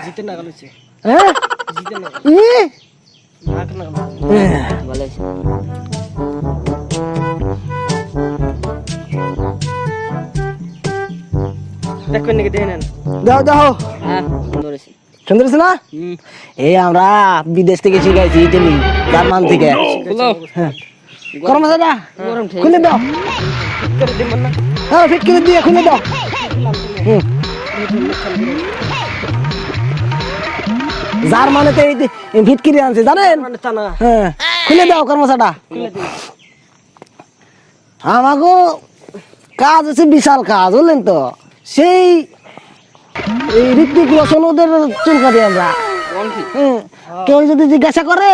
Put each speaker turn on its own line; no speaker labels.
জিতে না গেছে
হ্যাঁ
জিতে না
ই
নাক না ভালো আছে দেখবেন নাকি দেখেন
দাও দাও
হ্যাঁ সুন্দর আছে
সুন্দর আছে না এই আমরা বিদেশ থেকে শিখাইছি ইতালি জার্মান থেকে
খুলো
হ্যাঁ গরম আছে না
গরম ঠিক
খুলে দাও
করে দেবেন না
হ্যাঁ ফিট করে দিয়ে খুলে দাও হুম জার্মানিতে এই ফিট করে আনছে জানেন
মানে তা না
হ্যাঁ খুলে দাও কর্মচাটা
খুলে দিন
আমাকে কাজ আছে বিশাল কাজ বললেন তো সেই এই ঋত্বিক রোশন ওদের চুলকাটি আমরা
কোন কি
কেউ যদি জিজ্ঞাসা করে